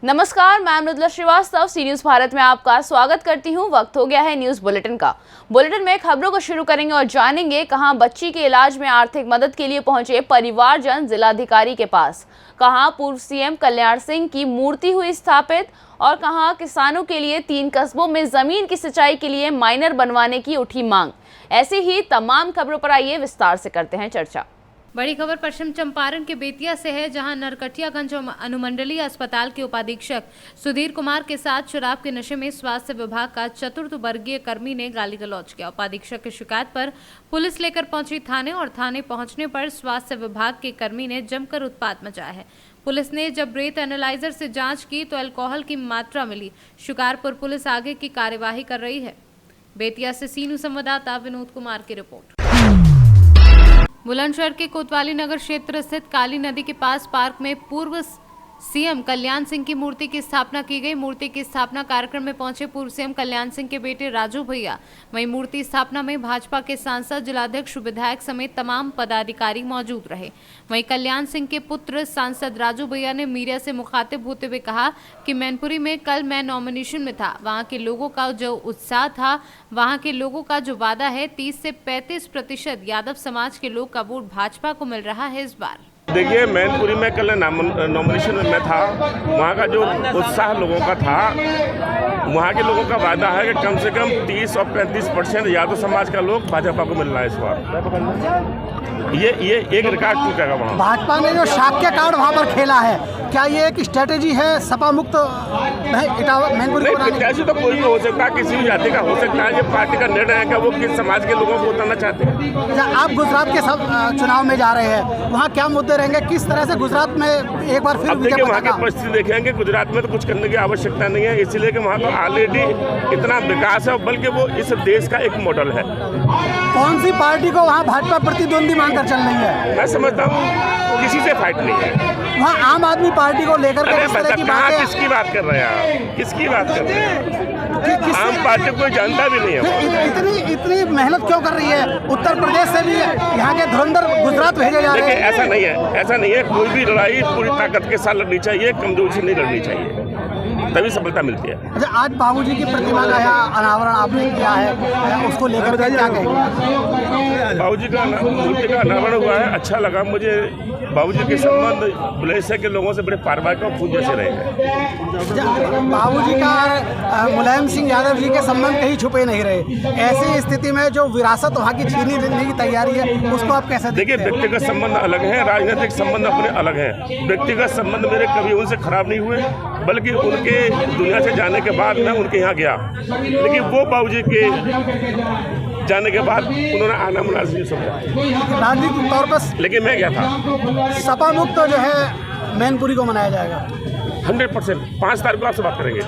नमस्कार, मैं मृदुला श्रीवास्तव सी न्यूज़ भारत में आपका स्वागत करती हूं। वक्त हो गया है न्यूज़ बुलेटिन का। बुलेटिन में खबरों को शुरू करेंगे और जानेंगे कहां बच्ची के इलाज में आर्थिक मदद के लिए पहुंचे परिवारजन जिलाधिकारी के पास, कहां पूर्व सीएम कल्याण सिंह की मूर्ति हुई स्थापित और कहां किसानों के लिए 3 कस्बों में जमीन की सिंचाई के लिए माइनर बनवाने की उठी मांग। ऐसी ही तमाम खबरों पर आइए विस्तार से करते हैं चर्चा। बड़ी खबर पश्चिम चंपारण के बेतिया से है, जहां नरकटियागंज अनुमंडलीय अस्पताल के उपाधीक्षक सुधीर कुमार के साथ शराब के नशे में स्वास्थ्य विभाग का चतुर्थ वर्गीय कर्मी ने गाली गलौज किया। उपाधीक्षक की शिकायत पर पुलिस लेकर पहुंची थाने और थाने पहुंचने पर स्वास्थ्य विभाग के कर्मी ने जमकर उत्पात मचाया है। पुलिस ने जब ब्रेथ एनालाइजर से जाँच की तो अल्कोहल की मात्रा मिली। शिकारपुर पुलिस आगे की कार्यवाही कर रही है। बेतिया से सी न्यूज़ संवाददाता विनोद कुमार की रिपोर्ट। बुलंदशहर के कोतवाली नगर क्षेत्र स्थित काली नदी के पास पार्क में पूर्व सीएम कल्याण सिंह की मूर्ति की स्थापना की गई। मूर्ति की स्थापना कार्यक्रम में पहुंचे पूर्व सीएम कल्याण सिंह के बेटे राजू भैया। वहीं मूर्ति स्थापना में भाजपा के सांसद, जिलाध्यक्ष, विधायक समेत तमाम पदाधिकारी मौजूद रहे। वहीं कल्याण सिंह के पुत्र सांसद राजू भैया ने मीडिया से मुखातिब होते हुए कहा कि मैनपुरी में कल मैं नॉमिनेशन में था, वहाँ के लोगों का जो उत्साह था, वहाँ के लोगों का जो वादा है, 30 से 35% यादव समाज के लोग का वोट भाजपा को मिल रहा है इस बार। देखिए, मैनपुरी में कल नॉमिनेशन में मैं था, वहाँ का जो उत्साह लोगों का था, वहाँ के लोगों का वादा है कि कम से कम 30 और 35% यादव समाज का लोग भाजपा को मिल रहा है इस बार। ये एक रिकॉर्ड टूटेगा वहाँ। भाजपा ने जो शाक्य कार्ड वहाँ पर खेला है, क्या ये एक स्ट्रेटेजी है सपा मुक्त मैनपुरी? प्रत्याशी तो कोई भी हो सकता है, किसी भी जाति का हो सकता है। ये पार्टी का निर्णय है कि वो किस समाज के लोगों को उतारना चाहते हैं। आप गुजरात के सब चुनाव में जा रहे हैं, वहाँ क्या मुद्दे रहेंगे, किस तरह से गुजरात में एक बार फिर? अब देखिए, वहाँ की परिस्थिति देखेंगे। गुजरात में तो कुछ करने की आवश्यकता नहीं है, इसलिए कि वहाँ तो ऑलरेडी इतना विकास है, बल्कि वो इस देश का एक मॉडल है। कौन सी पार्टी को वहाँ भाजपा प्रतिद्वंदी मानकर चल रही है? मैं समझता हूँ किसी से फाइट नहीं है वहाँ। आम आदमी पार्टी को लेकर के इस तरह की बातें, किसकी बात कर रहे हैं आप? किसकी बात कर रहे हैं? आम पार्टी कोई जानता भी नहीं है। इतनी मेहनत क्यों कर रही है? उत्तर प्रदेश से भी यहाँ के धुरंधर गुजरात भेजे जा रहे हैं। ऐसा नहीं है। कोई भी लड़ाई पूरी ताकत के साथ लड़नी चाहिए, कमजोरी से नहीं लड़नी चाहिए, तभी सफलता मिलती है। अच्छा, आज बाबूजी की प्रतिमा का यहाँ अनावरण आपने किया है, उसको लेकर के क्या कहेंगे? बाबूजी का मूर्ति का अनावरण हुआ है, अच्छा लगा मुझे। बाबूजी के संबंध बुलंदशहर के लोगों से बड़े पारिवारिक और पूज्य से रहे हैं। बाबूजी का मुलायम सिंह यादव जी के संबंध कहीं छुपे नहीं रहे। ऐसी स्थिति में जो विरासत वहाँ की छीनी लेने की तैयारी है, उसको आप कैसे देखिए? व्यक्तिगत संबंध अलग है, राजनीतिक संबंध अपने अलग है। व्यक्तिगत संबंध मेरे कभी उनसे खराब नहीं हुए, बल्कि उनके दुनिया से जाने के बाद मैं उनके यहाँ गया, लेकिन वो बाबूजी के जाने के बाद उन्होंने आना मुनासिब समझा राजनीतिक तौर पर, लेकिन मैं गया था। सपा मुक्त जो है मैनपुरी को मनाया जाएगा 100%। 5 तारीख को आपसे बात करेंगे,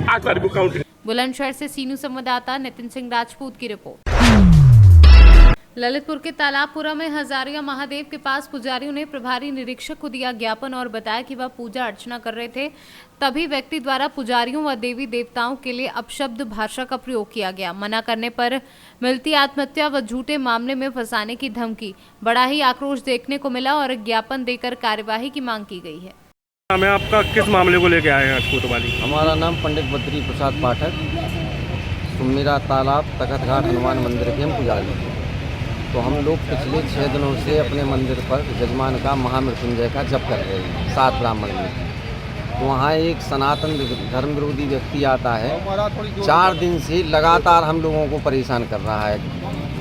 8 तारीख को काउंटिंग। बुलंदशहर से सी न्यूज़ संवाददाता नितिन सिंह राजपूत की रिपोर्ट। ललितपुर के तालाबपुरा में हजारिया महादेव के पास पुजारियों ने प्रभारी निरीक्षक को दिया ज्ञापन और बताया कि वह पूजा अर्चना कर रहे थे, तभी व्यक्ति द्वारा पुजारियों व देवी देवताओं के लिए अपशब्द भाषा का प्रयोग किया गया। मना करने पर मिलती आत्महत्या व झूठे मामले में फंसाने की धमकी। बड़ा ही आक्रोश देखने को मिला और ज्ञापन देकर कार्यवाही की मांग की गई है। मैं आपका किस मामले को लेके आए हैं आज कोतवाली? हमारा नाम पंडित बद्री प्रसाद पाठक, सुमेरा तालाब तखत घाट हनुमान मंदिर के हम पुजारी। तो हम लोग पिछले 6 दिनों से अपने मंदिर पर जजमान का महामृत्युंजय का जप कर रहे हैं 7 ब्राह्मण में। तो वहाँ एक सनातन धर्म विरोधी व्यक्ति आता है, 4 दिन से लगातार हम लोगों को परेशान कर रहा है।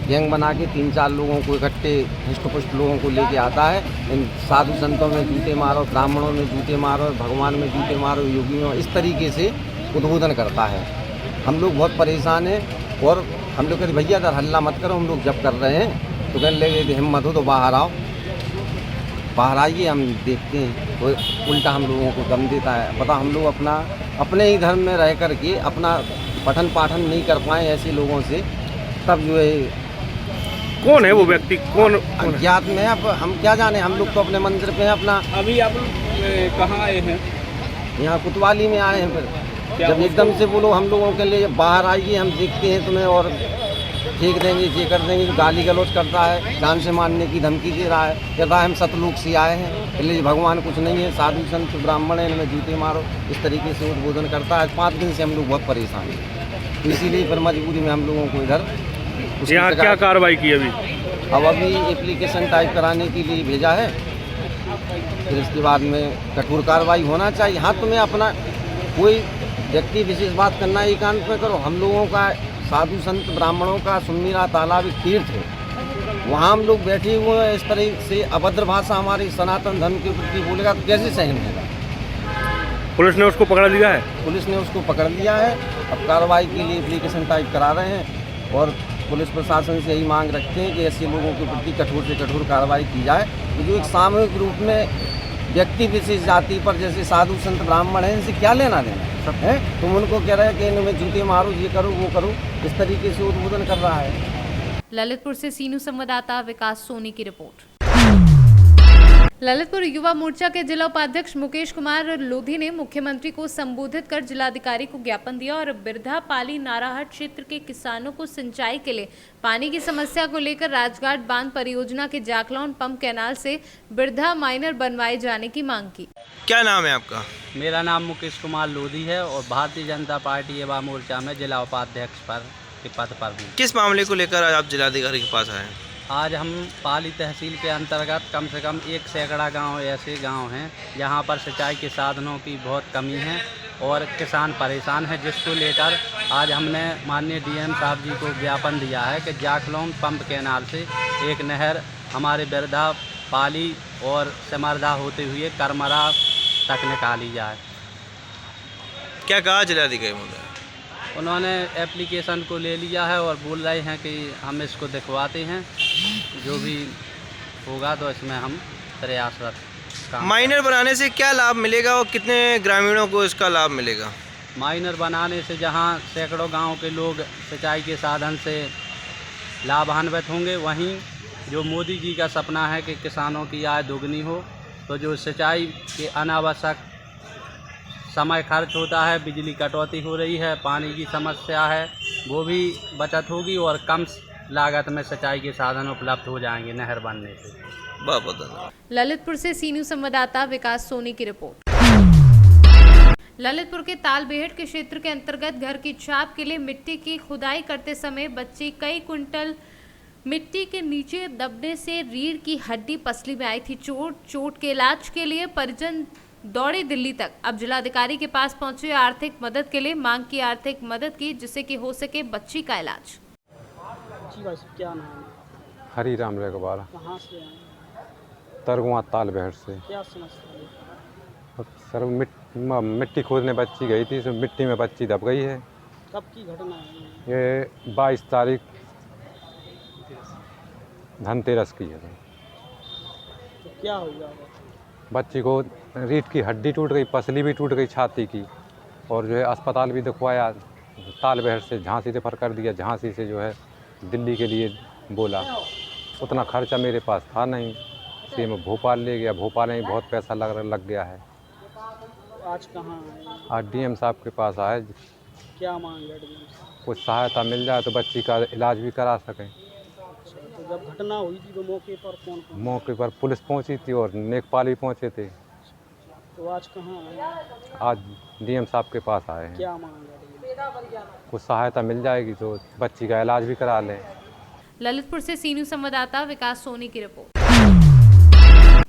गैंग बना के 3-4 लोगों को इकट्ठे हृष्ट-पुष्ट लोगों को लेके आता है। इन साधु संतों में जूते मारो, ब्राह्मणों में जूते मारो, भगवान में जूते मारो, योगियों, इस तरीके से उद्बोधन करता है। हम लोग बहुत परेशान हैं और हम लोग कहते भैया इधर हल्ला मत करो, हम लोग जब कर रहे हैं। तो कहने लगे हिम्मत हो तो बाहर आओ, बाहर आइए, हम देखते हैं। तो उल्टा हम लोगों को दम देता है। पता हम लोग अपने ही धर्म में रह कर के अपना पठन पाठन नहीं कर पाए ऐसे लोगों से, तब जो है। कौन है वो व्यक्ति? कौन अज्ञात में? अब हम क्या जाने, हम लोग तो अपने मंदिर पे हैं अपना। अभी आप कहाँ आए हैं? यहाँ कोतवाली में आए हैं। फिर जब एकदम से बोलो हम लोगों के लिए बाहर आइए, हम देखते हैं तुम्हें, और फेंक देंगे, ये कर देंगे, गाली गलौज करता है, जान से मारने की धमकी दे रहा है, कहता है हम सतलोक से आए हैं, इसलिए भगवान कुछ नहीं है, साधु संत ब्राह्मण है, इनमें जूते मारो, इस तरीके से उद्बोधन करता है। 5 दिन से हम लोग बहुत परेशान हैं, तो इसीलिए फिर मजबूरी में हम लोगों को इधर यहाँ क्या कार्रवाई की अभी? अब अभी एप्लीकेशन टाइप कराने के लिए भेजा है, फिर इसके बाद में कठोर कार्रवाई होना चाहिए। हाँ, तुम्हें अपना कोई व्यक्ति विशेष बात करना एकांत में करो। हम लोगों का साधु संत ब्राह्मणों का सुमेरा तालाब एक तीर्थ है, वहाँ हम लोग बैठे हुए हैं, इस तरह से अभद्र भाषा हमारी सनातन धर्म के प्रति बोलेगा तो कैसे सहन होगा? पुलिस ने उसको पकड़ लिया है? पुलिस ने उसको पकड़ लिया है, अब कार्रवाई के लिए एप्लीकेशन टाइप करा रहे हैं और पुलिस प्रशासन से यही मांग रखते हैं कि ऐसे लोगों के प्रति कठोर से कठोर कार्रवाई की जाए, तो जो एक सामूहिक रूप में व्यक्ति विशेष जाति पर जैसे साधु संत ब्राह्मण हैं, इनसे क्या लेना देना है? तुम उनको कह रहे हैं कि इनमें जूते मारो, ये करो, वो करो, इस तरीके से उद्बोधन कर रहा है। ललितपुर से सीनू संवाददाता विकास सोनी की रिपोर्ट। ललितपुर युवा मोर्चा के जिला उपाध्यक्ष मुकेश कुमार लोधी ने मुख्यमंत्री को संबोधित कर जिलाधिकारी को ज्ञापन दिया और बिरधा पाली नाराहट क्षेत्र के किसानों को सिंचाई के लिए पानी की समस्या को लेकर राजघाट बांध परियोजना के जाखलौन पंप कैनाल से बिरधा माइनर बनवाए जाने की मांग की। क्या नाम है आपका? मेरा नाम मुकेश कुमार लोधी है और भारतीय जनता पार्टी युवा मोर्चा में जिला उपाध्यक्ष के पद पर हूँ। किस मामले को लेकर आप जिलाधिकारी के पास आए? आज हम पाली तहसील के अंतर्गत कम से कम 1 सैकड़ा गांव ऐसे गांव हैं जहां पर सिंचाई के साधनों की बहुत कमी है और किसान परेशान है, जिसको लेकर आज हमने माननीय डीएम साहब जी को ज्ञापन दिया है कि जाखलौन पंप कैनाल से एक नहर हमारे बिरधा पाली और सिमरदा होते हुए करमरा तक निकाली जाए। क्या कहा जिलाधिकारी महोदय? उन्होंने एप्लीकेशन को ले लिया है और बोल रहे हैं कि हम इसको दिखवाते हैं, जो भी होगा तो इसमें हम प्रयासरत काम। माइनर बनाने से क्या लाभ मिलेगा और कितने ग्रामीणों को इसका लाभ मिलेगा? माइनर बनाने से जहां सैकड़ों गांव के लोग सिंचाई के साधन से लाभान्वित होंगे, वहीं जो मोदी जी का सपना है कि किसानों की आय दोगुनी हो, तो जो सिंचाई के अनावश्यक समय खर्च होता है, बिजली कटौती हो रही है, पानी की समस्या है, वो भी बचत होगी और कम लागत में सिंचाई के साधन उपलब्ध हो जाएंगे नहर बनने से। बहुत बहुत धन्यवाद। ललितपुर से सीनू संवाददाता विकास सोनी की रिपोर्ट। ललितपुर के तालबेहट के क्षेत्र के अंतर्गत घर की छाप के लिए मिट्टी की खुदाई करते समय बच्ची कई कुंटल मिट्टी के नीचे दबने से रीढ़ की हड्डी पसली में आई थी। चोट के इलाज के लिए परिजन दौड़े दिल्ली तक। अब जिलाधिकारी के पास पहुंचे आर्थिक मदद के लिए मांग की आर्थिक मदद की, जिससे कि हो सके बच्ची का इलाज। क्या नाम है? हरीराम रेगवाल। कहाँ से आए? तरगुआ तालबेहट से। क्या समस्या है? सर मिट्टी खोदने बच्ची गई थी, इसमें मिट्टी में बच्ची दब गई है। कब की घटना है? ये 22 तारीख धनतेरस की है। तो क्या हुआ? बच्ची को रीढ़ की हड्डी टूट गई, पसली भी टूट गई छाती की, और जो है अस्पताल भी दिखवाया, तालबेहट से झांसी रेफर कर दिया, झांसी से जो है दिल्ली के लिए बोला। उतना खर्चा मेरे पास था नहीं, इसलिए मैं भोपाल ले गया। भोपाल में बहुत पैसा लग गया है। आज कहाँ आए? आज डीएम साहब के पास आए। क्या मांग है डीएम साहब? कुछ सहायता मिल जाए तो बच्ची का इलाज भी करा सकें। तो जब घटना हुई थी तो मौके पर कौन? मौके पर पुलिस पहुंची थी और नेकपाल भी पहुंचे थे। तो आज कहाँ आए? आज डीएम साहब के पास आए हैं। क्या मांग है? कुछ सहायता मिल जाएगी तो बच्ची का इलाज भी करा लें। ललितपुर से सीनू संवाददाता विकास सोनी की रिपोर्ट।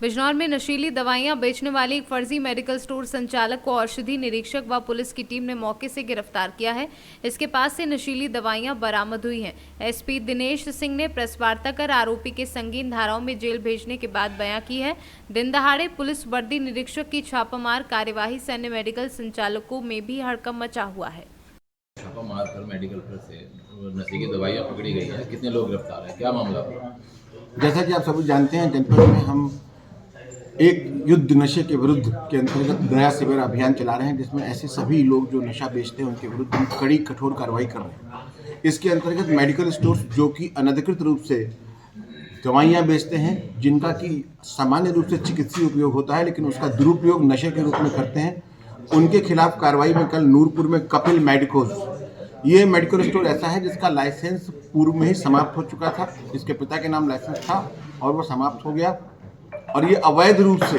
बिजनौर में नशीली दवाइयां बेचने वाली एक फर्जी मेडिकल स्टोर संचालक को औषधि निरीक्षक व पुलिस की टीम ने मौके से गिरफ्तार किया है। इसके पास से नशीली दवाइयां बरामद हुई हैं। एसपी दिनेश सिंह ने प्रेस वार्ता कर आरोपी के संगीन धाराओं में जेल भेजने के बाद बयां की है। दिन दहाड़े पुलिस वर्दी निरीक्षक की छापामार कार्यवाही से अन्य मेडिकल संचालकों में भी हड़कंप मचा हुआ है। छापा मार कर मेडिकल पर से नशे की दवाइयाँ पकड़ी गई हैं। कितने लोग गिरफ्तार हैं? क्या मामला? जैसा कि आप सभी जानते हैं, जनपद में हम एक युद्ध नशे के विरुद्ध के अंतर्गत दया शिविर अभियान चला रहे हैं, जिसमें ऐसे सभी लोग जो नशा बेचते हैं उनके विरुद्ध हम कड़ी कठोर कार्रवाई कर रहे हैं। इसके अंतर्गत मेडिकल स्टोर्स जो कि अनधिकृत रूप से दवाइयाँ बेचते हैं, जिनका कि सामान्य रूप से चिकित्सीय उपयोग होता है लेकिन उसका दुरुपयोग नशे के रूप में करते हैं, उनके खिलाफ कार्रवाई में कल नूरपुर में कपिल मेडिकोज ये मेडिकल स्टोर ऐसा है जिसका लाइसेंस पूर्व में ही समाप्त हो चुका था। इसके पिता के नाम लाइसेंस था और वो समाप्त हो गया, और ये अवैध रूप से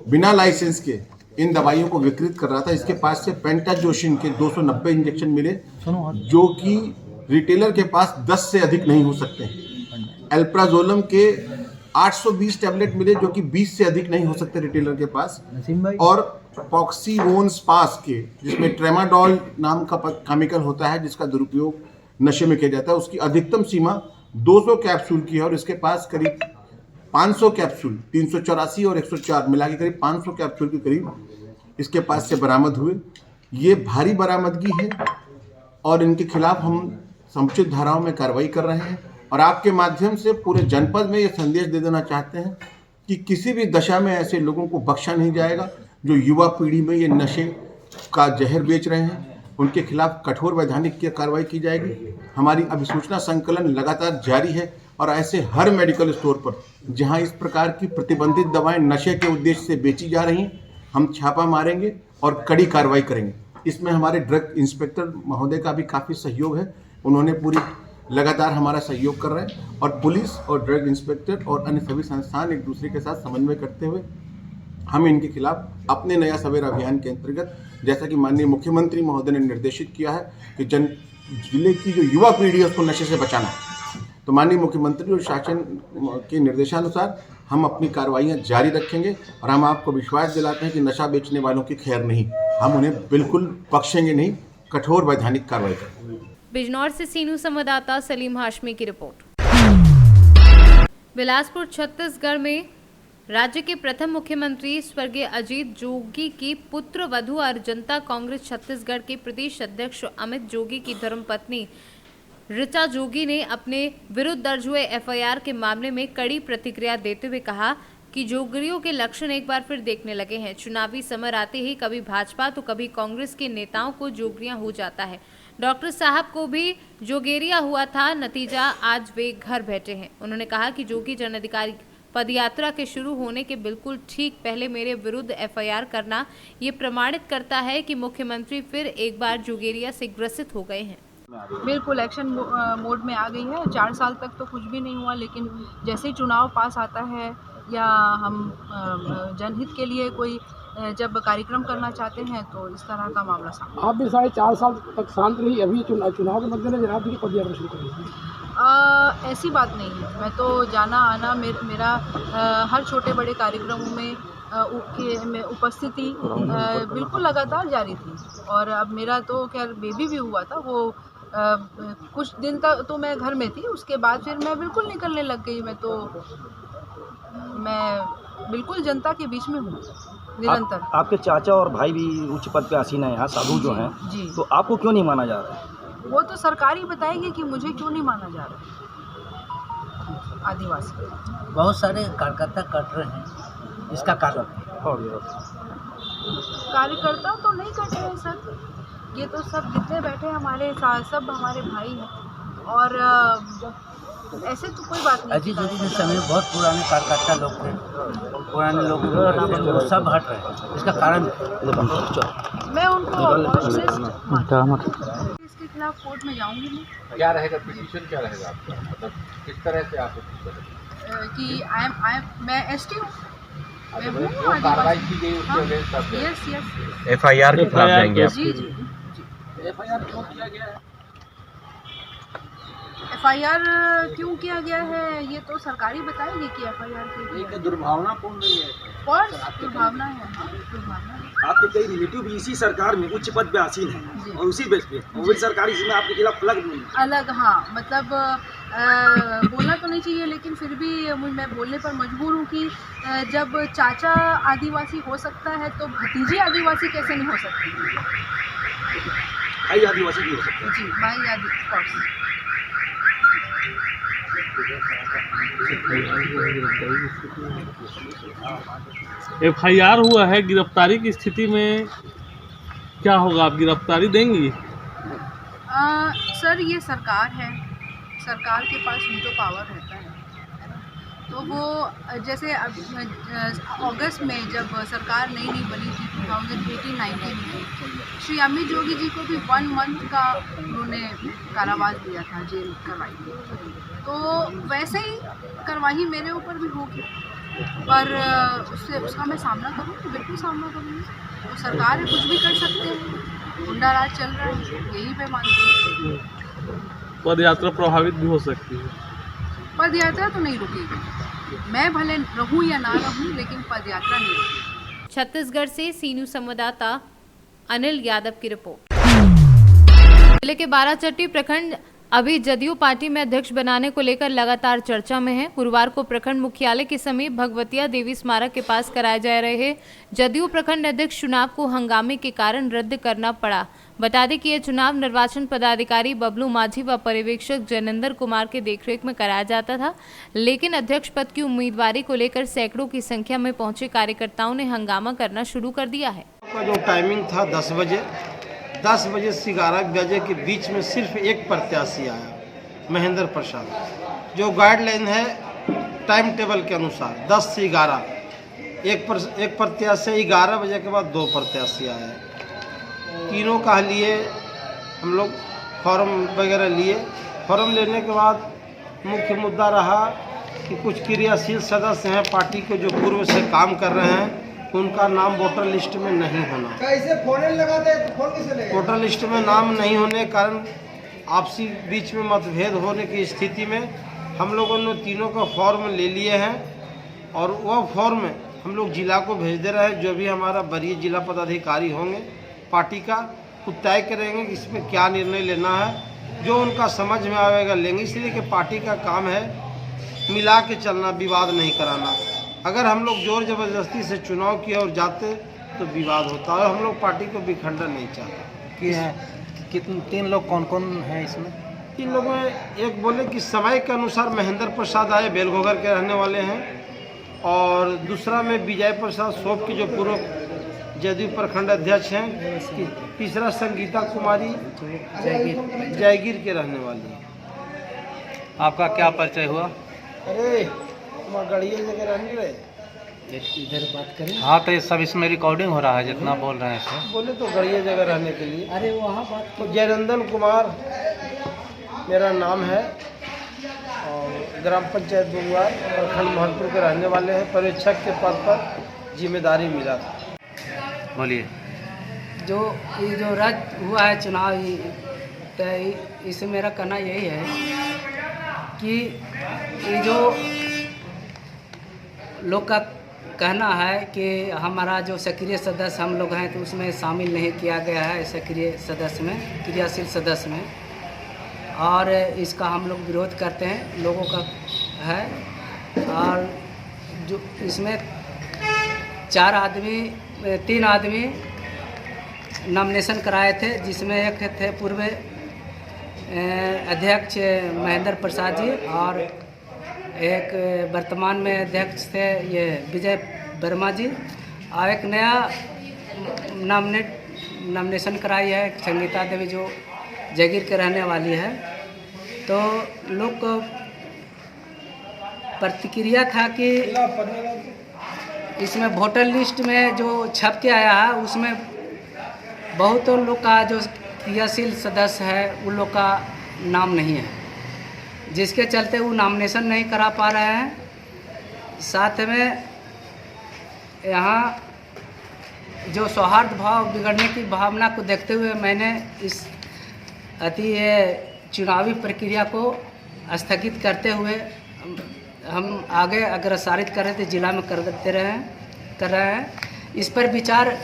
बिना लाइसेंस के इन दवाइयों को विकृत कर रहा था। इसके पास से पेंटाजोशिन के 290 इंजेक्शन मिले, जो कि रिटेलर के पास 10 से अधिक नहीं हो सकते। एल्प्राजोलम के 820 टैबलेट मिले, जो कि 20 से अधिक नहीं हो सकते रिटेलर के पास। और पॉक्सीवोन स्पास के, जिसमें ट्रेमाडोल नाम का केमिकल होता है जिसका दुरुपयोग नशे में किया जाता है, उसकी अधिकतम सीमा 200 कैप्सूल की है। और इसके पास करीब 500 कैप्सूल, 384 और 104 मिला के करीब 500 कैप्सूल के करीब इसके पास से बरामद हुए। ये भारी बरामदगी है और इनके खिलाफ हम समुचित धाराओं में कार्रवाई कर रहे हैं। और आपके माध्यम से पूरे जनपद में ये संदेश दे देना चाहते हैं कि किसी भी दशा में ऐसे लोगों को बख्शा नहीं जाएगा जो युवा पीढ़ी में ये नशे का जहर बेच रहे हैं। उनके खिलाफ कठोर वैधानिक कार्रवाई की जाएगी। हमारी अभिसूचना संकलन लगातार जारी है और ऐसे हर मेडिकल स्टोर पर जहां इस प्रकार की प्रतिबंधित दवाएं नशे के उद्देश्य से बेची जा रही हैं, हम छापा मारेंगे और कड़ी कार्रवाई करेंगे। इसमें हमारे ड्रग इंस्पेक्टर महोदय का भी काफ़ी सहयोग है। उन्होंने पूरी लगातार हमारा सहयोग कर रहे हैं और पुलिस और ड्रग इंस्पेक्टर और अन्य सभी संस्थान एक दूसरे के साथ समन्वय करते हुए हम इनके खिलाफ अपने नया सवेरा अभियान के अंतर्गत, जैसा कि माननीय मुख्यमंत्री महोदय ने निर्देशित किया है कि जिले की जो युवा पीढ़ी है उसको नशे से बचाना है, तो माननीय मुख्यमंत्री और शासन के निर्देशानुसार हम अपनी कार्रवाइयाँ जारी रखेंगे। और हम आपको विश्वास दिलाते हैं कि नशा बेचने वालों की खैर नहीं, हम उन्हें बिल्कुल बख्शेंगे नहीं, कठोर वैधानिक कार्रवाई करेंगे। बिजनौर से सीनू संवाददाता सलीम हाशमी की रिपोर्ट। बिलासपुर छत्तीसगढ़ में राज्य के प्रथम मुख्यमंत्री स्वर्गीय अजीत जोगी की पुत्र वधू और जनता कांग्रेस छत्तीसगढ़ के प्रदेश अध्यक्ष अमित जोगी की धर्मपत्नी ऋचा जोगी ने अपने विरुद्ध दर्ज हुए एफआईआर के मामले में कड़ी प्रतिक्रिया देते हुए कहा कि जोगियों के लक्षण एक बार फिर देखने लगे हैं। चुनावी समय आते ही कभी भाजपा तो कभी कांग्रेस के नेताओं को जोगियां हो जाता है। डॉक्टर साहब को भी जोगेरिया हुआ था, नतीजा आज वे घर बैठे हैं। उन्होंने कहा कि जोगी जन अधिकारी पदयात्रा के शुरू होने के बिल्कुल ठीक पहले मेरे विरुद्ध एफआईआर करना ये प्रमाणित करता है कि मुख्यमंत्री फिर एक बार जोगेरिया से ग्रसित हो गए हैं। बिल्कुल एक्शन मोड में आ गई है। 4 साल तक तो कुछ भी नहीं हुआ, लेकिन जैसे ही चुनाव पास आता है या हम जनहित के लिए कोई जब कार्यक्रम करना चाहते हैं तो इस तरह का मामला सामने। आप भी 4.5 साल तक शांत रही, अभी चुनाव के मद्देनजर आपकी पदयात्रा शुरू करेंगे? ऐसी बात नहीं है। मैं तो जाना आना मेरा हर छोटे बड़े कार्यक्रमों में उपस्थिति बिल्कुल लगातार जारी थी। और अब मेरा तो खैर बेबी भी हुआ था, वो कुछ दिन तक तो मैं घर में थी, उसके बाद फिर मैं बिल्कुल निकलने लग गई। मैं बिल्कुल जनता के बीच में हूँ निरंतर। आपके चाचा और भाई भी उच्च पद पे आसीन है यहाँ, साधु जो हैं, तो आपको क्यों नहीं माना जा रहा है? वो तो सरकार ही बताएगी कि मुझे क्यों नहीं माना जा रहा है। आदिवासी बहुत सारे कार्यकर्ता कट रहे हैं, इसका कारण कार्यकर्ता तो नहीं कट रहे सर, ये तो सब जितने बैठे हमारे साथ सब हमारे भाई हैं और ऐसे तो कोई बात नहीं। अजीत जोगी के समय बहुत पुराने कार्यकर्ता लोग थे, पुराने लोग वो सब हट रहे हैं, इसका कारण मैं उनको इसके खिलाफ कोर्ट में जाऊंगी। मैं क्या रहेगा पिटीशन, क्या रहेगा आपका, मतलब किस तरह से आप कि मैं एसटी हूँ, कार्रवाई की गई उसके अगेंस्ट? यस एफआईआर के खिलाफ जाएंगे आप? जी। एफआईआर क्यों किया गया है? एफआईआर क्यों किया गया है ये तो सरकार ही बताएगी कि एफआईआर क्यों किया। दुर्भावनापूर्ण नहीं है और दुर्भावना है। हाँ, दुर्भावना है। आपके कई रिलेटिव भी इसी सरकार में उच्च पद पे आसीन है और उसी बेस पे वो सरकार इसमें आपके खिलाफ अलग। हाँ, मतलब बोलना तो नहीं चाहिए, लेकिन फिर भी मैं बोलने पर मजबूर हूँ कि जब चाचा आदिवासी हो सकता है तो भतीजी आदिवासी कैसे नहीं हो सकती? भाई आदिवासी भी हो सकता है। जी, भाई आदिवासी। एफआईआर हुआ है, गिरफ्तारी की स्थिति में क्या होगा? आप गिरफ्तारी देंगी? सर ये सरकार है, सरकार के पास वीटो पावर रहता है ना, तो तो वो जैसे अगस्त में जब सरकार नई बनी थी 2018-19 में, श्री अमित जोगी जी को भी 1 मंथ का उन्होंने कारावास दिया था, जेल करवाई थी। तो वैसे ही कार्रवाई मेरे ऊपर भी होगी, पर उसका मैं सामना करूँगी, बिल्कुल सामना करूँगी। तो सरकार कुछ भी कर सकते हैं, गुंडा राज चल रहा है, यही मैं मानती हूँ। पद यात्रा प्रभावित भी हो सकती है। पद यात्रा तो नहीं रुकेगी, मैं भले रहूं या ना रहूं, लेकिन पद यात्रा नहीं रुकेगी। छत्तीसगढ़ से सी न्यूज़ संवाददाता अनिल यादव की रिपोर्ट। जिले के बाराचट्टी प्रखंड अभी जदयू पार्टी में अध्यक्ष बनाने को लेकर लगातार चर्चा में है। गुरुवार को प्रखंड मुख्यालय के समीप भगवतिया देवी स्मारक के पास कराए जा रहे जदयू प्रखंड अध्यक्ष चुनाव को हंगामे के कारण रद्द करना पड़ा। बता दें कि यह चुनाव निर्वाचन पदाधिकारी बबलू माझी व पर्यवेक्षक जैनेंद्र कुमार के देखरेख में कराया जाता था, लेकिन अध्यक्ष पद की उम्मीदवारी को लेकर सैकड़ों की संख्या में पहुंचे कार्यकर्ताओं ने हंगामा करना शुरू कर दिया है। जो टाइमिंग था 10 बजे से 11 बजे के बीच में सिर्फ एक प्रत्याशी आया, महेंद्र प्रसाद। जो गाइडलाइन है टाइम टेबल के अनुसार 10 से 11, एक प्रत्याशी 11 बजे के बाद 2 प्रत्याशी आए। तीनों का लिए हम लोग फॉर्म वगैरह लिए। फॉर्म लेने के बाद मुख्य मुद्दा रहा कि कुछ क्रियाशील सदस्य हैं पार्टी के जो पूर्व से काम कर रहे हैं, उनका नाम वोटर लिस्ट में नहीं होना। कैसे फोन लगाते हैं, फोन किसे लेगा? वोटर लिस्ट में नाम नहीं होने के कारण आपसी बीच में मतभेद होने की स्थिति में हम लोगों ने तीनों का फॉर्म ले लिए हैं और वह फॉर्म हम लोग जिला को भेज दे रहे हैं। जो भी हमारा वरीय जिला पदाधिकारी होंगे पार्टी का, वो तय करेंगे कि इसमें क्या निर्णय लेना है, जो उनका समझ में आएगा लेंगे। इसलिए कि पार्टी का काम है मिला के चलना, विवाद नहीं कराना। अगर हम लोग जोर ज़बरदस्ती से चुनाव की ओर जाते तो विवाद होता है। हम लोग पार्टी को विखंडन नहीं चाहते। कितने 3 लोग कौन कौन हैं इसमें? 3 लोगों में एक बोले कि समय के अनुसार महेंद्र प्रसाद आए, बेलघोगर के रहने वाले हैं, और दूसरा में विजय प्रसाद सोप की जो पूर्व जदयू प्रखंड अध्यक्ष हैं, तीसरा संगीता कुमारी जयगिर के रहने वाली है। आपका क्या परिचय हुआ? अरे गढ़िया जगह रहने रहे, इधर बात करें। हाँ, तो ये सब इसमें रिकॉर्डिंग हो रहा है, जितना बोल रहे हैं सर। बोले तो गढ़िया जगह रहने के लिए। अरे वहाँ बात तो जयनंदन कुमार मेरा नाम है और ग्राम पंचायत बुंगवार प्रखंड महतपुर के रहने वाले हैं। पर्यवेक्षक के पद पर जिम्मेदारी मिला था। बोलिए। ये जो रद्द हुआ है चुनाव, तो इससे मेरा कहना यही है कि ये जो लोग का कहना है कि हमारा जो सक्रिय सदस्य हम लोग हैं तो उसमें शामिल नहीं किया गया है, सक्रिय सदस्य में, क्रियाशील सदस्य में, और इसका हम लोग विरोध करते हैं। लोगों का है, और जो इसमें 3 आदमी नॉमिनेशन कराए थे, जिसमें एक थे पूर्व अध्यक्ष महेंद्र प्रसाद जी और एक वर्तमान में अध्यक्ष थे ये विजय वर्मा जी, और एक नया नॉमिनेशन कराई है संगीता देवी जो जयगिर के रहने वाली है। तो लोग को प्रतिक्रिया था कि इसमें वोटर लिस्ट में जो छप के आया है उसमें बहुत लोग का जो क्रियाशील सदस्य है उन लोग का नाम नहीं है, जिसके चलते वो नॉमिनेशन नहीं करा पा रहे हैं। साथ में यहाँ जो सौहार्द भाव बिगड़ने की भावना को देखते हुए मैंने इस चुनावी प्रक्रिया को स्थगित करते हुए हम आगे अग्रसारित कर रहे थे, जिला में कर रहे हैं। इस पर विचार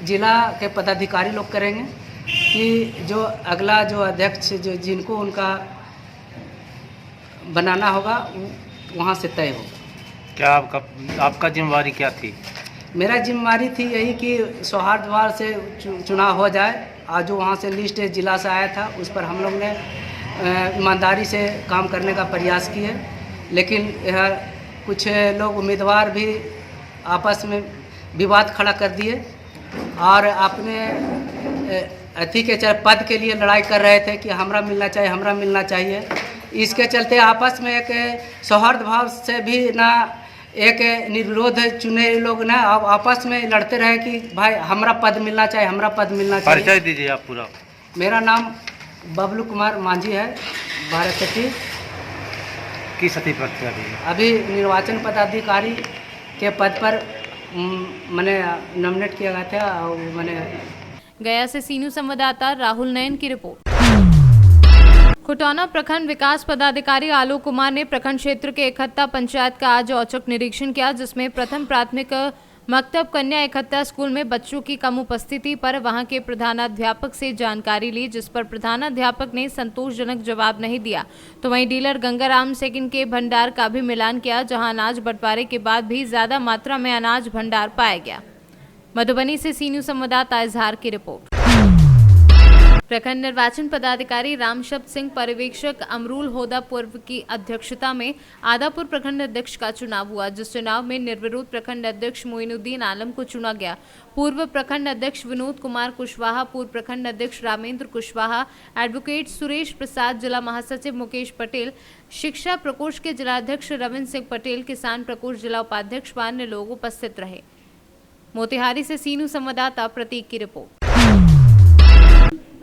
जिला के पदाधिकारी लोग करेंगे कि जो अगला जो अध्यक्ष जो जिनको उनका बनाना होगा वहाँ से तय होगा। क्या आपका जिम्मेवारी क्या थी? मेरा जिम्मेवारी थी यही कि सौहार्द भाव से चुनाव हो जाए, और जो वहाँ से लिस्ट जिला से आया था उस पर हम लोग ने ईमानदारी से काम करने का प्रयास किए। लेकिन यह कुछ लोग उम्मीदवार भी आपस में विवाद खड़ा कर दिए और अपने पद के लिए लड़ाई कर रहे थे कि हमरा मिलना चाहिए, हमरा मिलना चाहिए। इसके चलते आपस में एक सौहार्द भाव से भी ना एक निर्विरोध चुने लोग ना अब आपस में लड़ते रहे कि भाई हमारा पद मिलना चाहिए, हमारा पद मिलना चाहिए। परिचय दीजिए आप पूरा। मेरा नाम बबलू कुमार मांझी है, भारत सचिव की सती प्रक्रिया अभी निर्वाचन पदाधिकारी के पद पर मैंने नॉमिनेट किया गया था और मैंने गया से सीनू संवाददाता राहुल नयन की रिपोर्ट। खुटौना प्रखंड विकास पदाधिकारी आलोक कुमार ने प्रखंड क्षेत्र के इकहत्ता पंचायत का आज औचक निरीक्षण किया, जिसमें प्रथम प्राथमिक मकतब कन्या इकहत्ता स्कूल में बच्चों की कम उपस्थिति पर वहां के प्रधानाध्यापक से जानकारी ली, जिस पर प्रधानाध्यापक ने संतोषजनक जवाब नहीं दिया। तो वहीं डीलर गंगाराम सेकंड के भंडार का भी मिलान किया, जहां अनाज बंटवारे के बाद भी ज्यादा मात्रा में अनाज भंडार पाया गया। मधुबनी से सीनू संवाददाता इजहार की रिपोर्ट। प्रखंड निर्वाचन पदाधिकारी रामशब्द सिंह पर्यवेक्षक अमरूल होदा पूर्व की अध्यक्षता में आदापुर प्रखंड अध्यक्ष का चुनाव हुआ, जिस चुनाव में निर्विरोध प्रखंड अध्यक्ष मोइनुद्दीन आलम को चुना गया। पूर्व प्रखंड अध्यक्ष विनोद कुमार कुशवाहा, पूर्व प्रखंड अध्यक्ष रामेंद्र कुशवाहा, एडवोकेट सुरेश प्रसाद, जिला महासचिव मुकेश पटेल, शिक्षा प्रकोष्ठ के जिलाध्यक्ष रविंद्र सिंह पटेल, किसान प्रकोष्ठ जिला उपाध्यक्ष व अन्य लोग उपस्थित रहे। मोतिहारी से सीनू संवाददाता प्रतीक की रिपोर्ट।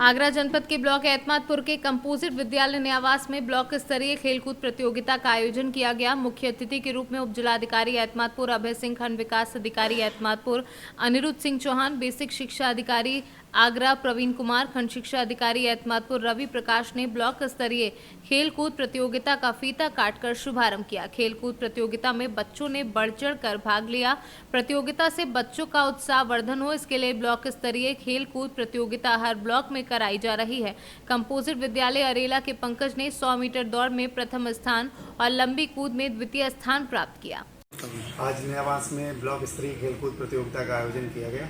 आगरा जनपद के ब्लॉक एतमादपुर के कंपोजिट विद्यालय न्यावास में ब्लॉक स्तरीय खेलकूद प्रतियोगिता का आयोजन किया गया। मुख्य अतिथि के रूप में उप जिलाधिकारी एतमादपुर अभय सिंह, खंड विकास अधिकारी एतमादपुर अनिरुद्ध सिंह चौहान, बेसिक शिक्षा अधिकारी आगरा प्रवीण कुमार, खंड शिक्षा अधिकारी एतमादपुर रवि प्रकाश ने ब्लॉक स्तरीय खेलकूद प्रतियोगिता का फीता काटकर शुभारंभ किया। खेलकूद प्रतियोगिता में बच्चों ने बढ़ चढ़ कर भाग लिया। प्रतियोगिता से बच्चों का उत्साह वर्धन हो, इसके लिए ब्लॉक स्तरीय खेलकूद प्रतियोगिता हर ब्लॉक में कराई जा रही है। कंपोजिट विद्यालय अरेला के पंकज ने 100 मीटर दौड़ में प्रथम स्थान और लंबी कूद में द्वितीय स्थान प्राप्त किया। आज न्यावास में ब्लॉक स्तरीय खेलकूद प्रतियोगिता का आयोजन किया गया।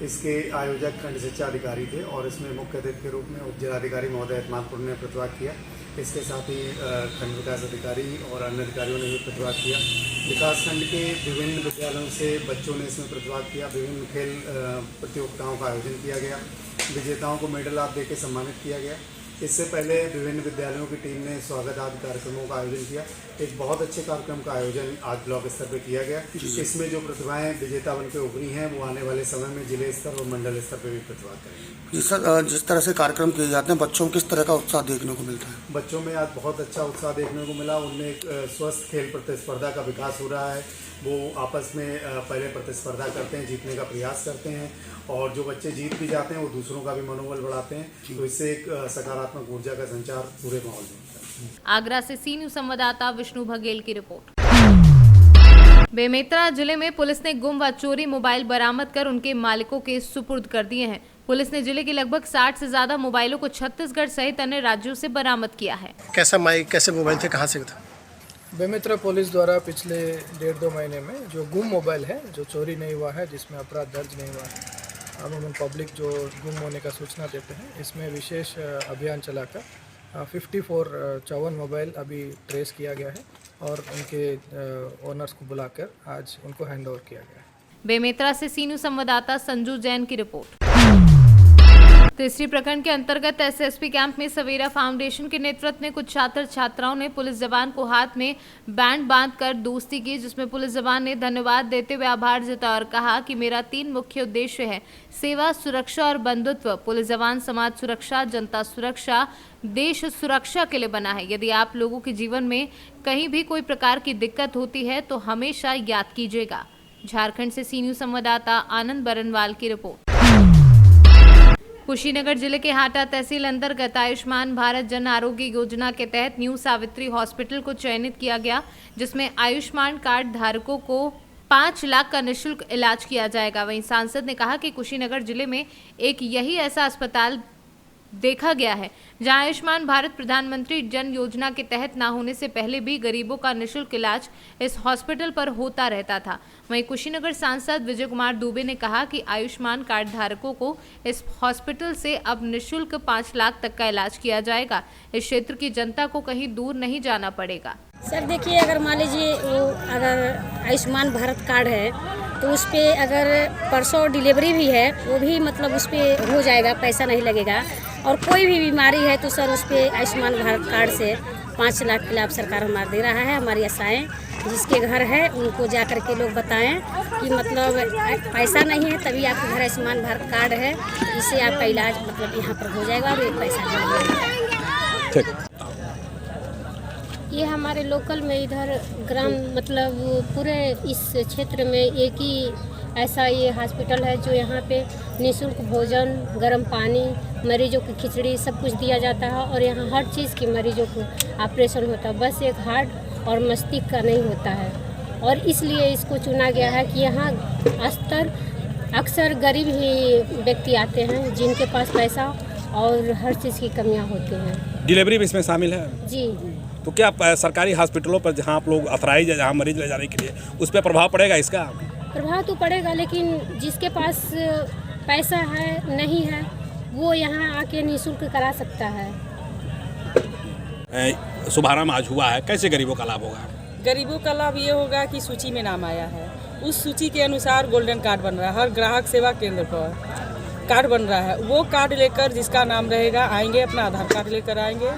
इसके आयोजक खंड शिक्षा अधिकारी थे और इसमें मुख्य अतिथि के रूप में उप जिलाधिकारी महोदय एतमादपुर ने प्रतिभाग किया। इसके साथ ही खंड विकास अधिकारी और अन्य अधिकारियों ने भी प्रतिभाग किया। विकासखंड के विभिन्न विद्यालयों से बच्चों ने इसमें प्रतिभाग किया। विभिन्न खेल प्रतियोगिताओं का आयोजन किया गया। विजेताओं को मेडल आदि देकर सम्मानित किया गया। इससे पहले विभिन्न विद्यालयों की टीम ने स्वागत आदि कार्यक्रमों का आयोजन किया। एक बहुत अच्छे कार्यक्रम का आयोजन आज ब्लॉक स्तर पर किया गया। इसमें जो प्रतिभाएं विजेता बनकर उभरी हैं वो आने वाले समय में जिले स्तर और मंडल स्तर पर भी प्रतिभा करेंगे। जिस तरह से कार्यक्रम किए जाते हैं, बच्चों को किस तरह का उत्साह देखने को मिलता है? बच्चों में आज बहुत अच्छा उत्साह देखने को मिला। उनमें एक स्वस्थ खेल प्रतिस्पर्धा का विकास हो रहा है। वो आपस में पहले प्रतिस्पर्धा करते हैं, जीतने का प्रयास करते हैं और जो बच्चे जीत भी जाते हैं वो दूसरों का भी मनोबल बढ़ाते हैं। तो इससे एक सकारात्मक ऊर्जा का संचार पूरे माहौल में होता है। आगरा से सीनू संवाददाता विष्णु बघेल की रिपोर्ट। बेमेतरा जिले में पुलिस ने गुम व चोरी मोबाइल बरामद कर उनके मालिकों के सुपुर्द कर दिए हैं। पुलिस ने जिले के लगभग 60 से ज्यादा मोबाइलों को छत्तीसगढ़ सहित अन्य राज्यों से बरामद किया है। कैसे मोबाइल थे, कहाँ से था? बेमेतरा पुलिस द्वारा पिछले 1.5-2 महीने में जो गुम मोबाइल है, जो चोरी नहीं हुआ है, जिसमें अपराध दर्ज नहीं हुआ है, अब हम पब्लिक जो गुम होने का सूचना देते हैं, इसमें विशेष अभियान चलाकर 54 मोबाइल अभी ट्रेस किया गया है और उनके ओनर्स को बुलाकर आज उनको हैंड ओवर किया गया है। बेमेतरा से सीनू संवाददाता संजू जैन की रिपोर्ट। तीसरी प्रखंड के अंतर्गत एसएसपी कैंप में सवेरा फाउंडेशन के नेतृत्व में कुछ छात्र छात्राओं ने पुलिस जवान को हाथ में बैंड बांधकर दोस्ती की, जिसमें पुलिस जवान ने धन्यवाद देते हुए आभार जताया और कहा कि मेरा 3 मुख्य उद्देश्य है, सेवा, सुरक्षा और बंधुत्व। पुलिस जवान समाज सुरक्षा, जनता सुरक्षा, देश सुरक्षा के लिए बना है। यदि आप लोगों के जीवन में कहीं भी कोई प्रकार की दिक्कत होती है तो हमेशा याद कीजिएगा। झारखंड से सीनू संवाददाता आनंद बरनवाल की रिपोर्ट। कुशीनगर जिले के हाटा तहसील अंतर्गत आयुष्मान भारत जन आरोग्य योजना के तहत न्यू सावित्री हॉस्पिटल को चयनित किया गया, जिसमें आयुष्मान कार्ड धारकों को 5 लाख का निःशुल्क इलाज किया जाएगा। वहीं सांसद ने कहा कि कुशीनगर जिले में एक यही ऐसा अस्पताल देखा गया है जहां आयुष्मान भारत प्रधानमंत्री जन योजना के तहत ना होने से पहले भी गरीबों का निःशुल्क इलाज इस हॉस्पिटल पर होता रहता था। वहीं कुशीनगर सांसद विजय कुमार दुबे ने कहा कि आयुष्मान कार्ड धारकों को इस हॉस्पिटल से अब निःशुल्क 5 लाख तक का इलाज किया जाएगा। इस क्षेत्र की जनता को कहीं दूर नहीं जाना पड़ेगा। सर देखिए, अगर मान लीजिए अगर आयुष्मान भारत कार्ड है तो उस पर अगर परसों डिलीवरी भी है वो भी मतलब उस पर हो जाएगा, पैसा नहीं लगेगा। और कोई भी बीमारी है तो सर उस पर आयुष्मान भारत कार्ड से 5 लाख के लाभ सरकार हमारा दे रहा है। हमारी आशाएं जिसके घर है उनको जा कर के लोग बताएं कि मतलब पैसा नहीं है तभी आपके घर आयुष्मान भारत कार्ड है, इससे आपका इलाज मतलब यहाँ पर हो जाएगा और ये पैसा नहीं लगेगा। ये हमारे लोकल में इधर ग्राम मतलब पूरे इस क्षेत्र में एक ही ऐसा ये हॉस्पिटल है जो यहाँ पे निःशुल्क भोजन, गर्म पानी, मरीजों की खिचड़ी सब कुछ दिया जाता है और यहाँ हर चीज़ की मरीजों को ऑपरेशन होता है, बस एक हार्ट और मस्तिष्क का नहीं होता है। और इसलिए इसको चुना गया है कि यहाँ अक्सर गरीब ही व्यक्ति आते हैं जिनके पास पैसा और हर चीज़ की कमियाँ होती हैं। डिलीवरी भी इसमें शामिल है जी। तो क्या सरकारी हॉस्पिटलों पर जहाँ आप लोग अथराइज है, जहाँ मरीज ले जाने के लिए, उस पर प्रभाव पड़ेगा इसका? प्रभाव तो पड़ेगा, लेकिन जिसके पास पैसा है नहीं है वो यहाँ आके निःशुल्क करा सकता है। शुभारंभ आज हुआ है, कैसे गरीबों का लाभ होगा? गरीबों का लाभ ये होगा कि सूची में नाम आया है, उस सूची के अनुसार गोल्डन कार्ड बन रहा है। हर ग्राहक सेवा केंद्र पर कार्ड बन रहा है, वो कार्ड लेकर जिसका नाम रहेगा आएंगे, अपना आधार कार्ड लेकर आएंगे।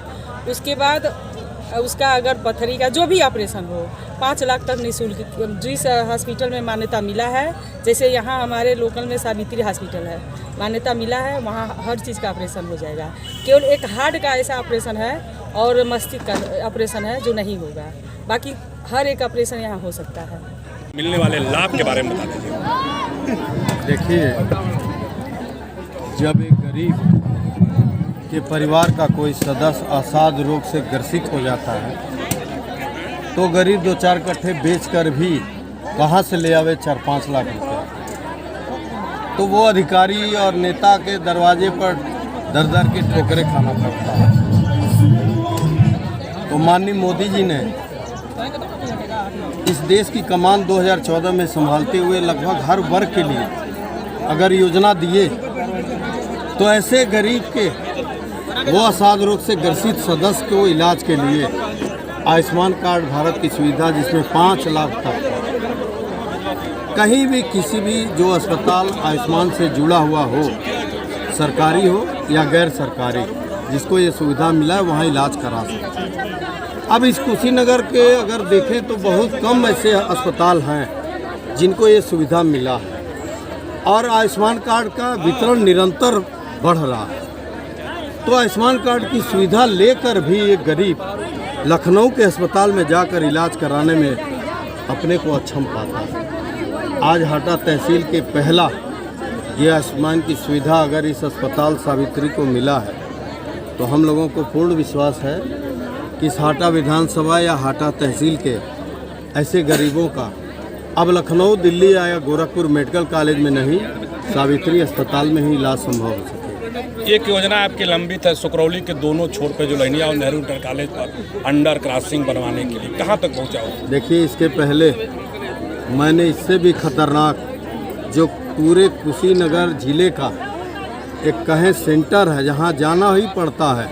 उसके बाद उसका अगर पथरी का जो भी ऑपरेशन हो 5 लाख तक निःशुल्क, जिस हॉस्पिटल में मान्यता मिला है, जैसे यहाँ हमारे लोकल में सावित्री हॉस्पिटल है, मान्यता मिला है, वहाँ हर चीज़ का ऑपरेशन हो जाएगा। केवल एक हार्ट का ऐसा ऑपरेशन है और मस्तिष्क का ऑपरेशन है जो नहीं होगा, बाकी हर एक ऑपरेशन यहाँ हो सकता है। मिलने वाले लाभ के बारे में बता दीजिए। देखिए, जब एक गरीब के परिवार का कोई सदस्य असाध रोग से ग्रसित हो जाता है तो गरीब 2-4 कट्ठे बेचकर भी कहाँ से ले आवे 4-5 लाख रुपये, तो वो अधिकारी और नेता के दरवाजे पर दर दर के ठोकरें खाना पड़ता है। तो माननीय मोदी जी ने इस देश की कमान 2014 में संभालते हुए लगभग हर वर्ग के लिए अगर योजना दिए तो ऐसे गरीब के वो असाध रोग से ग्रसित सदस्य को इलाज के लिए आयुष्मान कार्ड भारत की सुविधा, जिसमें 5 लाख तक कहीं भी किसी भी जो अस्पताल आयुष्मान से जुड़ा हुआ हो, सरकारी हो या गैर सरकारी, जिसको ये सुविधा मिला है वहाँ इलाज करा सकते हैं। अब इस कुशीनगर के अगर देखें तो बहुत कम ऐसे अस्पताल हैं जिनको ये सुविधा मिला है और आयुष्मान कार्ड का वितरण निरंतर बढ़ रहा है। तो आयुष्मान कार्ड की सुविधा लेकर भी एक गरीब लखनऊ के अस्पताल में जाकर इलाज कराने में अपने को अक्षम पाता है। आज हाटा तहसील के पहला ये आयुष्मान की सुविधा अगर इस अस्पताल सावित्री को मिला है तो हम लोगों को पूर्ण विश्वास है कि इस हाटा विधानसभा या हाटा तहसील के ऐसे गरीबों का अब लखनऊ, दिल्ली या गोरखपुर मेडिकल कॉलेज में नहीं, सावित्री अस्पताल में ही इलाज संभव हो सके। एक योजना आपकी लंबित है सुकरौली के दोनों छोर पे जो लहनिया और नेहरू इंटर कॉलेज पर अंडर क्रॉसिंग बनवाने के लिए, कहाँ तक पहुँचा हो? देखिए, इसके पहले मैंने इससे भी खतरनाक जो पूरे कुशीनगर जिले का एक कहें सेंटर है जहाँ जाना ही पड़ता है,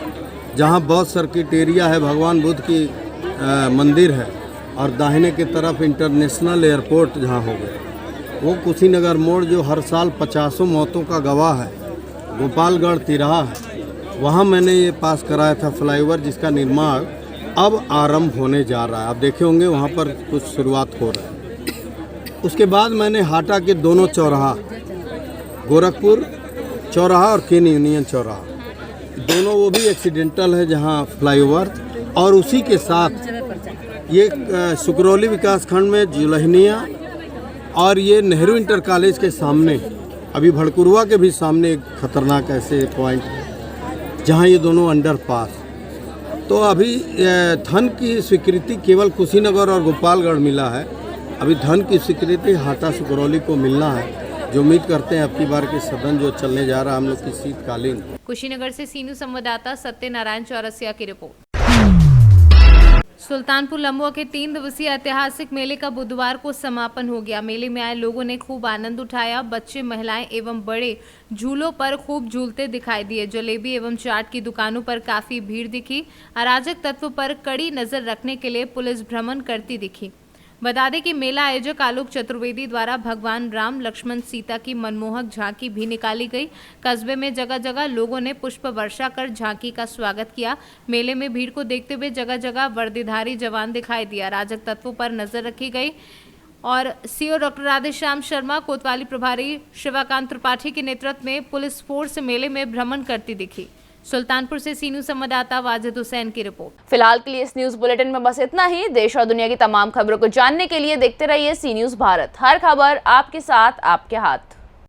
जहाँ बौद्ध सर्किट एरिया है, भगवान बुद्ध की मंदिर है और दाहिने की तरफ इंटरनेशनल एयरपोर्ट जहाँ हो गया, वो कुशीनगर मोड़ जो हर साल 50 मौतों का गवाह है, गोपालगढ़ तिराहा है, वहाँ मैंने ये पास कराया था फ्लाईओवर, जिसका निर्माण अब आरंभ होने जा रहा है। आप देखे होंगे वहाँ पर कुछ शुरुआत हो रहा है। उसके बाद मैंने हाटा के दोनों चौराहा, गोरखपुर चौराहा और केन यूनियन चौराहा, दोनों वो भी एक्सीडेंटल है जहाँ फ्लाईओवर, और उसी के साथ ये सुकरौली विकास खंड में जुलहनिया और ये नेहरू इंटर कॉलेज के सामने, अभी भड़कुरुआ के भी सामने एक खतरनाक ऐसे पॉइंट है जहाँ ये दोनों अंडर पास। तो अभी धन की स्वीकृति केवल कुशीनगर और गोपालगढ़ मिला है, अभी धन की स्वीकृति हाटा सुकरौली को मिलना है, जो उम्मीद करते हैं अब की बार के सदन जो चलने जा रहा है हम लोग की शीतकालीन। कुशीनगर से सीनू संवाददाता सत्यनारायण चौरसिया की रिपोर्ट। सुल्तानपुर लंबुआ के 3 दिवसीय ऐतिहासिक मेले का बुधवार को समापन हो गया। मेले में आए लोगों ने खूब आनंद उठाया। बच्चे, महिलाएं एवं बड़े झूलों पर खूब झूलते दिखाई दिए। जलेबी एवं चाट की दुकानों पर काफी भीड़ दिखी। अराजक तत्व पर कड़ी नजर रखने के लिए पुलिस भ्रमण करती दिखी। बता दें कि मेला आयोजक आलोक चतुर्वेदी द्वारा भगवान राम लक्ष्मण सीता की मनमोहक झांकी भी निकाली गई। कस्बे में जगह जगह लोगों ने पुष्प वर्षा कर झांकी का स्वागत किया। मेले में भीड़ को देखते हुए जगह जगह वर्दीधारी जवान दिखाई दिया। अराजक तत्वों पर नजर रखी गई और सीओ डॉक्टर राधेश्याम शर्मा, कोतवाली प्रभारी शिवाकांत त्रिपाठी के नेतृत्व में पुलिस फोर्स मेले में भ्रमण करती दिखी। सुल्तानपुर से सी न्यूज़ संवाददाता वाजिद हुसैन की रिपोर्ट। फिलहाल के लिए इस न्यूज बुलेटिन में बस इतना ही। देश और दुनिया की तमाम खबरों को जानने के लिए देखते रहिए सी न्यूज़ भारत। हर खबर आपके साथ, आपके हाथ।